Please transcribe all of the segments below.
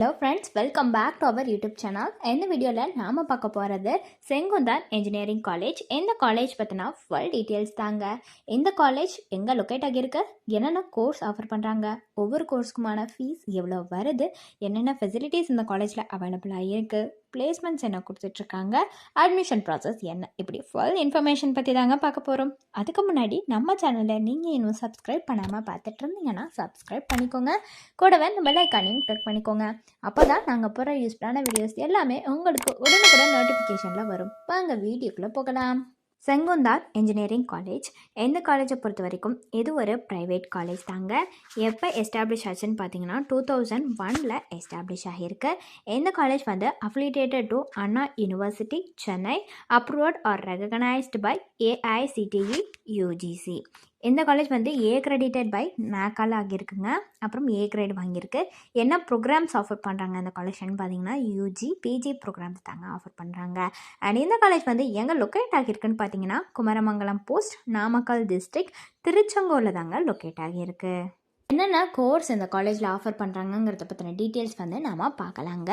Hello friends, welcome back to our YouTube channel. இந்த வீடியோவில் நாம் பார்க்க போகிறது செங்குந்தர் இன்ஜினியரிங் காலேஜ். இந்த காலேஜ் பற்றினா ஃபுல் டீட்டெயில்ஸ் தாங்க. இந்த காலேஜ் எங்கே லொக்கேட் ஆகியிருக்கு, என்னென்ன கோர்ஸ் ஆஃபர் பண்ணுறாங்க, ஒவ்வொரு கோர்ஸுக்குமான ஃபீஸ் எவ்வளோ வருது, என்னென்ன ஃபெசிலிட்டிஸ் இந்த காலேஜில் அவைலபிளாக இருக்குது, பிளேஸ்மெண்ட்ஸ் என்ன கொடுத்துட்ருக்காங்க, அட்மிஷன் ப்ராசஸ் என்ன, இப்படி ஃபுல் இன்ஃபர்மேஷன் பற்றி தாங்க பார்க்க போகிறோம். அதுக்கு முன்னாடி நம்ம சேனலில் நீங்கள் இன்னும் சப்ஸ்கிரைப் பண்ணாமல் பார்த்துட்டு இருந்தீங்கன்னா சப்ஸ்கிரைப் பண்ணிக்கோங்க. கூடவே இந்த பெல் ஐக்கானையும் கிளிக் பண்ணிக்கோங்க. அப்போ தான் நாங்கள் போகிற யூஸ்ஃபுல்லான வீடியோஸ் எல்லாமே உங்களுக்கு உடனுக்குடன் நோட்டிஃபிகேஷனில் வரும். வாங்க வீடியோக்குள்ளே போகலாம். Sengunthar engineering college. இந்த காலேஜை பொறுத்த வரைக்கும் இது ஒரு ப்ரைவேட் காலேஜ் தாங்க. எப்போ எஸ்டாப்ளிஷ் ஆச்சுன்னு பார்த்தீங்கன்னா 2001 எஸ்டாப்ளிஷ் ஆகியிருக்கு. இந்த college affiliated to Anna university Chennai, approved or recognised by AICTE UGC. இந்த காலேஜ் ஏ கிரெடிட்டட் பை நாக்கால் ஆகியிருக்குங்க. அப்புறம் ஏ கிரேட் வாங்கியிருக்கு. என்ன ப்ரோக்ராம்ஸ் ஆஃபர் பண்ணுறாங்க இந்த காலேஜ்னு பார்த்தீங்கன்னா யூஜி பிஜி ப்ரோக்ராம்ஸ் தாங்க ஆஃபர் பண்ணுறாங்க. அண்ட் இந்த காலேஜ் எங்கே லொக்கேட் ஆகியிருக்குன்னு பார்த்தீங்கன்னா குமரமங்கலம் போஸ்ட், நாமக்கல் டிஸ்ட்ரிக்ட், திருச்செங்கோலில் தாங்க லொக்கேட் ஆகியிருக்கு. என்னென்ன கோர்ஸ் இந்த காலேஜில் ஆஃபர் பண்ணுறாங்கங்கிறத பற்றின டீட்டெயில்ஸ் நாம் பார்க்கலாங்க.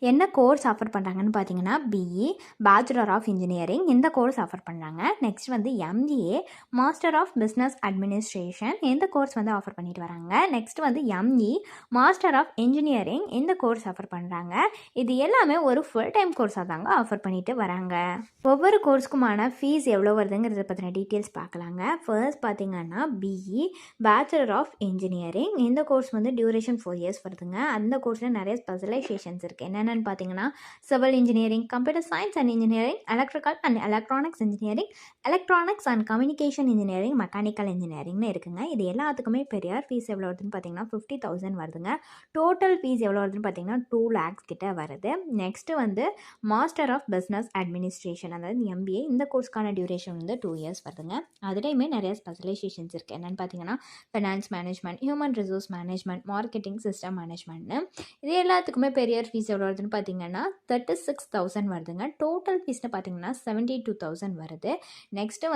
என்ன கோர்ஸ் ஆஃபர் பண்ணுறாங்கன்னு பார்த்தீங்கன்னா பிஇ பேச்சுலர் ஆஃப் இன்ஜினியரிங் இந்த கோர்ஸ் ஆஃபர் பண்ணுறாங்க. Next MBA master of business administration இந்த கோர்ஸ் ஆஃபர் பண்ணிட்டு வராங்க. Next ME master of engineering இந்த கோர்ஸ் ஆஃபர் பண்ணுறாங்க. இது எல்லாமே ஒரு ஃபுல் டைம் கோர்ஸாக தாங்க ஆஃபர் பண்ணிட்டு வராங்க. ஒவ்வொரு கோர்ஸுக்குமான ஃபீஸ் எவ்வளோ வருதுங்கிறத பற்றின டீட்டெயில்ஸ் பார்க்கலாங்க. ஃபர்ஸ்ட் பார்த்தீங்கன்னா பிஇ பேச்சுலர் ஆஃப் இன்ஜினியரிங் இந்த கோர்ஸ் டியூரேஷன் 4 years வருதுங்க. அந்த கோர்ஸில் நிறைய ஸ்பெஷலைசேஷன்ஸ் இருக்குது. என்னென்னு பார்த்தீங்கன்னா civil engineering, computer science and engineering, electrical and electronics engineering, electronics and communication engineering, mechanical இன்ஜினியரிங்னு இருக்குங்க. இது எல்லாத்துக்குமே பெரிய ஃபீஸ் எவ்வளோ வருதுன்னு பார்த்தீங்கன்னா 50,000 வருதுங்க. டோட்டல் ஃபீஸ் எவ்வளோ வருதுன்னு பார்த்தீங்கன்னா 2 lakhs கிட்ட வருது. Next master of business administration அதாவது எம்பிஏ இந்த கோர்ஸ்க்கான டியூரேஷன் 2 years வருதுங்க. அதுலேயுமே நிறைய ஸ்பெஷலைசேஷன்ஸ் இருக்குது. என்னென்னு பார்த்தீங்கன்னா finance management, human resource management, marketing, system மேனேஜ்மெண்ட்னு இது எல்லாத்துக்குமே பெரிய ஃபீஸ் எவ்வளோ வருதுன்னு பார்த்தீங்கன்னா 36,000 வருதுங்க. டோட்டல் ஃபீஸ்னு பார்த்தீங்கன்னா 72,000 வருது. Next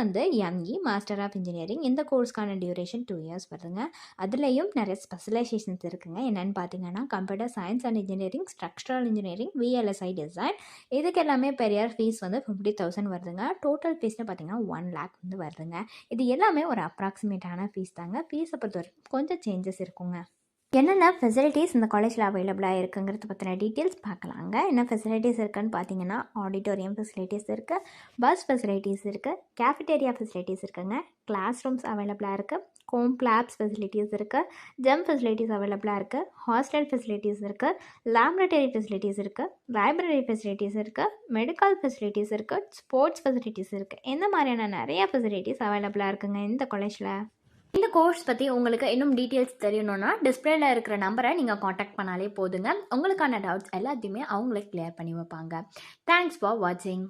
ME master of engineering இந்த கோர்ஸ்க்கான டியூரேஷன் 2 years வருதுங்க. அதுலேயும் நிறைய ஸ்பெஷலைசேஷன்ஸ் இருக்குங்க. என்னென்னு பார்த்தீங்கன்னா computer science and engineering, structural engineering, VLSI design இதுக்கு எல்லாமே பெரிய ஃபீஸ் 50,000 வருதுங்க. டோட்டல் ஃபீஸ்னு பார்த்தீங்கன்னா 1 lakh வருதுங்க. இது எல்லாமே ஒரு அப்ராக்சிமேட்டான ஃபீஸ் தாங்க. ஃபீஸை பொறுத்த வரைக்கும் கொஞ்சம் சேஞ்சஸ் இருக்குங்க. என்னென்ன ஃபெசிலிட்டிஸ் இந்த காலேஜில் அவைலபிளாக இருக்குங்கிறத பற்றின டீட்டெயில்ஸ் பார்க்கலாங்க. என்ன ஃபெசிலிட்டிஸ் இருக்குதுன்னு பார்த்தீங்கன்னா ஆடிட்டோரியம் ஃபெசிலிட்டிஸ் இருக்குது, பஸ் ஃபெசிலிட்டிஸ் இருக்குது, கேஃபிடேரியா ஃபெசிலிட்டிஸ் இருக்குங்க, கிளாஸ் ரூம்ஸ் அவைலபிளாக இருக்குது, ஹோம் லேப்ஸ் ஃபெசிலிட்டிஸ் இருக்குது, ஜெம் ஃபெசிலிட்டிஸ் அவைலபிளாக இருக்குது, ஹாஸ்டல் ஃபெசிலிட்டிஸ் இருக்குது, லேபரட்டரி ஃபெசிலிட்டிஸ் இருக்குது, லைப்ரரி ஃபெசிலிட்டிஸ் இருக்குது, மெடிக்கல் ஃபெசிலிட்டிஸ் இருக்குது, ஸ்போர்ட்ஸ் ஃபெசிலிட்டிஸ் இருக்குது. இந்த மாதிரியான நிறைய ஃபெசிலிட்டிஸ் அவைலபிளாக இருக்குங்க இந்த காலேஜில். இந்த கோர்ஸ் பற்றி உங்களுக்கு இன்னும் டீட்டெயில்ஸ் தெரியணும்னா டிஸ்பிளேல இருக்கிற நம்பரை நீங்கள் காண்டாக்ட் பண்ணாலே போதுங்க. உங்களுக்கான டவுட்ஸ் எல்லாத்தையுமே அவங்களே கிளியர் பண்ணி வைப்பாங்க. தேங்க்ஸ் ஃபார் வாட்சிங்.